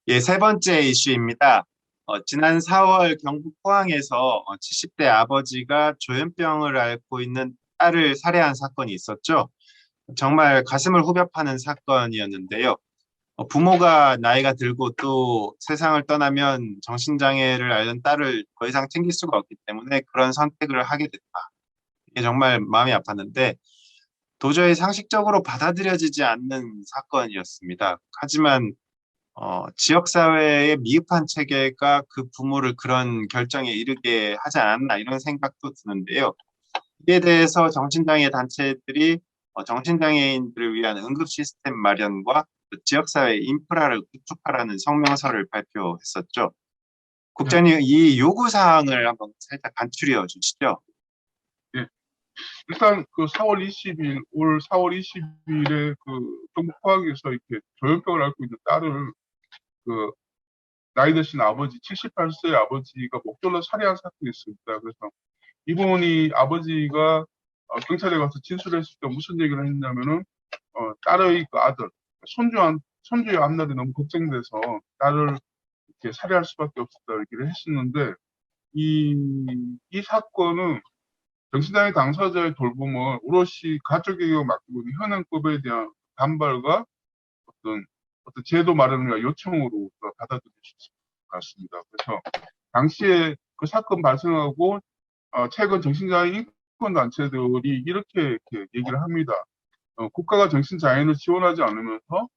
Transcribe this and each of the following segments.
예, 세 번째 이슈입니다. 지난 4월 경북 포항에서 70대 아버지가 조현병을 앓고 있는 딸을 살해한 사건이 있었죠. 정말 가슴을 후벼 파는 사건이었는데요. 부모가 나이가 들고 또 세상을 떠나면 정신장애를 앓는 딸을 더 이상 챙길 수가 없기 때문에 그런 선택을 하게 됐다. 이게 정말 마음이 아팠는데 도저히 상식적으로 받아들여지지 않는 사건이었습니다. 하지만 지역사회의 미흡한 체계가 그 부모를 그런 결정에 이르게 하지 않았나 이런 생각도 드는데요. 이에 대해서 정신장애 단체들이 정신장애인들을 위한 응급 시스템 마련과 그 지역사회 인프라를 구축하라는 성명서를 발표했었죠. 네, 국장님, 이 요구사항을 한번 살짝 간추려 주시죠. 예. 일단 그 4월 20일, 올 4월 20일에 그 경북 포항에서 이렇게 조현병을 앓고 있는 딸을 그 나이 드신 아버지, 78세 아버지가 목졸라 살해한 사건이 있습니다. 그래서 이분이 아버지가 경찰에 가서 진술했을 때 무슨 얘기를 했냐면은 딸의 그 아들, 손주의 앞날이 너무 걱정돼서 딸을 이렇게 살해할 수밖에 없었다 얘기를 했었는데 이, 이 사건은 정신장애 당사자의 돌봄을 오롯이 가족에게 맡기고 있는 현행법에 대한 반발과 어떤 제도 마련과 요청으로 받아들일 수 있을 것 같습니다. 그래서 당시에 그 사건 발생하고 최근 정신장애 인권단체들이 이렇게 얘기를 합니다. 국가가 정신장애인을 지원하지 않으면서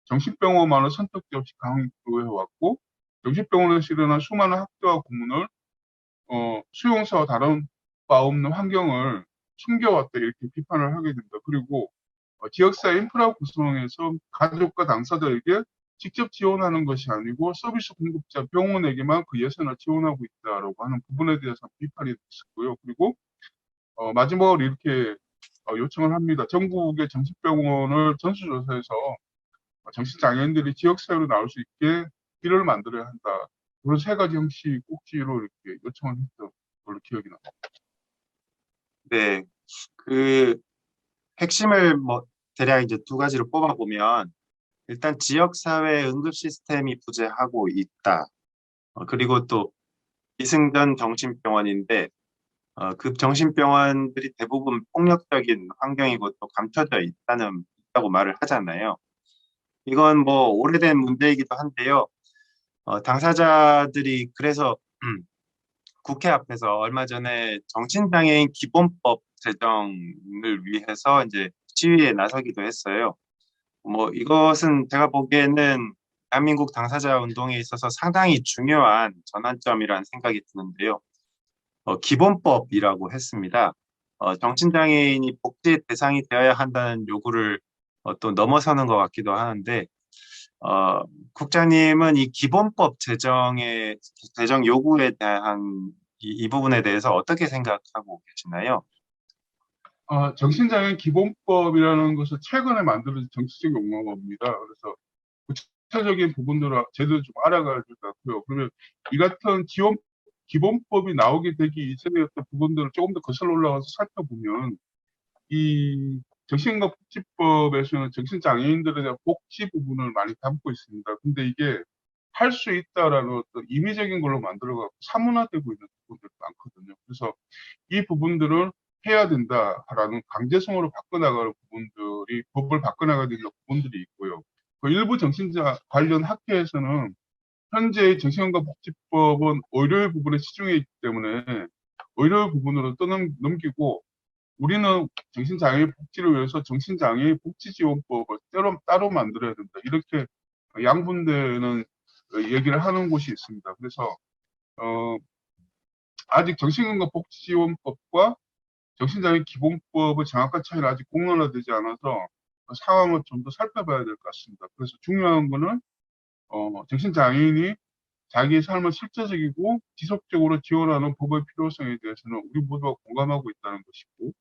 정신병원만을 선택지 없이 강조해왔고 정신병원에 실현한 수많은 학교와 고문을 수용사와 다른 바 없는 환경을 숨겨왔다 이렇게 비판을 하게 됩니다. 그리고 지역사회 인프라 구성에서 가족과 당사자에게 직접 지원하는 것이 아니고 서비스 공급자 병원에게만 그 예산을 지원하고 있다라고 하는 부분에 대해서 비판이 있었고요. 그리고 마지막으로 이렇게 요청을 합니다. 전국의 정신병원을 전수조사해서 정신장애인들이 지역사회로 나올 수 있게 길을 만들어야 한다. 그런 세 가지 형식 꼭지로 이렇게 요청을 했던 걸로 기억이 납니다. 네, 그 핵심을 대략 이제 두 가지로 뽑아보면 일단 지역사회 응급 시스템이 부재하고 있다. 그리고 또 기승전 정신병원인데 그 정신병원들이 대부분 폭력적인 환경이고 또 감춰져 있다고 말을 하잖아요. 이건 뭐 오래된 문제이기도 한데요. 당사자들이 그래서 국회 앞에서 얼마 전에 정신장애인 기본법 제정을 위해서 이제 시위에 나서기도 했어요. 뭐 이것은 제가 보기에는 대한민국 당사자 운동에 있어서 상당히 중요한 전환점이라는 생각이 드는데요. 기본법이라고 했습니다. 정신장애인이 복지 대상이 되어야 한다는 요구를 또 넘어서는 것 같기도 하는데, 어, 국장님은 이 기본법 제정 요구에 대한 이 부분에 대해서 어떻게 생각하고 계시나요? 정신장애인 기본법이라는 것은 최근에 만들어진 정치적 용어입니다. 그래서 구체적인 부분들을 제대로 좀 알아가야 될 것 같고요. 그러면 이 같은 기본법이 나오게 되기 이전의 어떤 부분들을 조금 더 거슬러 올라가서 살펴보면 이 정신건강복지법에서는 정신장애인들에 대한 복지 부분을 많이 담고 있습니다. 근데 이게 할 수 있다라는 어떤 임의적인 걸로 만들어갖고 사문화되고 있는 부분들이 많거든요. 그래서 이 부분들을 해야 된다라는 강제성으로 바꿔나가는 부분들이 법을 바꿔나가야 되는 부분들이 있고요. 그 일부 정신자 관련 학회에서는 현재의 정신건강복지법은 의료의 부분에 치중해 있기 때문에 의료의 부분으로 떠넘기고 우리는 정신장애 복지를 위해서 정신장애 복지지원법을 따로 만들어야 된다. 이렇게 양분되는 얘기를 하는 곳이 있습니다. 그래서 어, 아직 정신건강복지지원법과 정신장애 기본법의 정확한 차이는 아직 공론화되지 않아서 상황을 좀 더 살펴봐야 될 것 같습니다. 그래서 중요한 거는 정신장애인이 자기의 삶을 실제적이고 지속적으로 지원하는 법의 필요성에 대해서는 우리 모두가 공감하고 있다는 것이고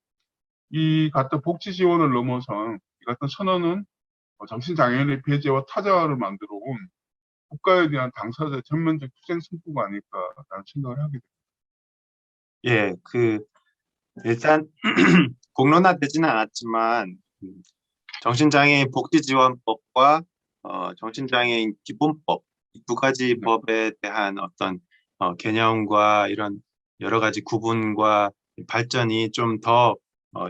이 같은 복지 지원을 넘어선 이 같은 선언은 정신장애인의 배제와 타자화를 만들어 온 국가에 대한 당사자의 전면적 투쟁 승부가 아닐까라는 생각을 하게 됩니다. 예, 일단 공론화되지는 않았지만 정신장애인 복지지원법과 정신장애인 기본법 이 두 가지 법에 대한 어떤 개념과 이런 여러 가지 구분과 발전이 좀 더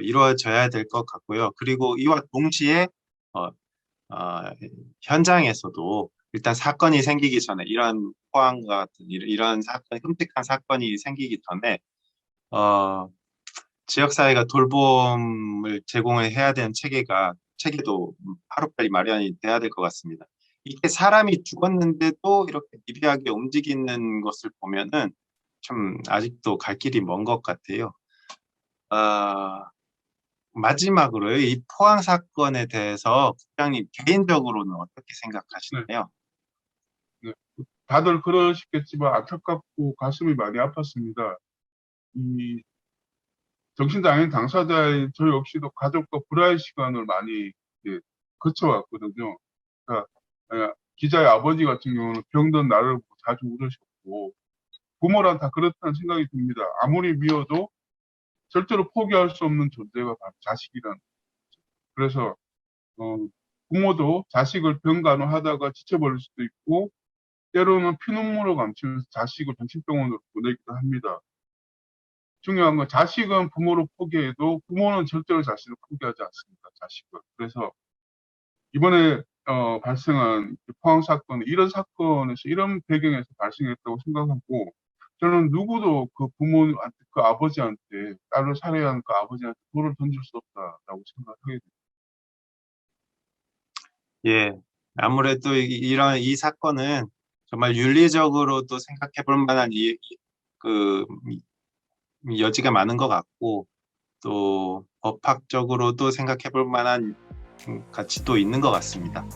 이루어져야 될 것 같고요. 그리고 이와 동시에 어, 현장에서도 일단 사건이 생기기 전에 이런 포항과 같은 이런 사건, 끔찍한 사건이 생기기 전에 어, 지역사회가 돌봄을 제공을 해야 되는 체계도 하루빨리 마련이 돼야 될 것 같습니다. 이게 사람이 죽었는데도 이렇게 미비하게 움직이는 것을 보면은 좀 아직도 갈 길이 먼 것 같아요. 아, 마지막으로 이 포항 사건에 대해서 국장님 개인적으로는 어떻게 네, 생각하시나요? 네. 다들 그러시겠지만 안타깝고 가슴이 많이 아팠습니다. 이 정신장애인 당사자인 저 역시도 가족과 불화의 시간을 많이 이제 거쳐왔거든요. 그러니까 기자의 아버지 같은 경우는 병든 나를 보고 자주 울으셨고 부모란 다 그렇다는 생각이 듭니다. 아무리 미워도 절대로 포기할 수 없는 존재가 바로 자식이라는. 그래서 어, 부모도 자식을 병간호하다가 지쳐버릴 수도 있고 때로는 피눈물을 감추면서 자식을 정신병원으로 보내기도 합니다. 중요한 건 자식은 부모를 포기해도 부모는 절대로 자식을 포기하지 않습니다. 자식을. 그래서 이번에 발생한 포항 사건, 이런 사건에서 이런 배경에서 발생했다고 생각하고 저는 누구도 그 부모한테, 그 아버지한테, 딸을 살해한 그 아버지한테 돌을 던질 수 없다라고 생각하게 됩니다. 예, 아무래도 이런 이 사건은 정말 윤리적으로도 생각해 볼 만한 그 여지가 많은 것 같고 또 법학적으로도 생각해 볼 만한 가치도 있는 것 같습니다.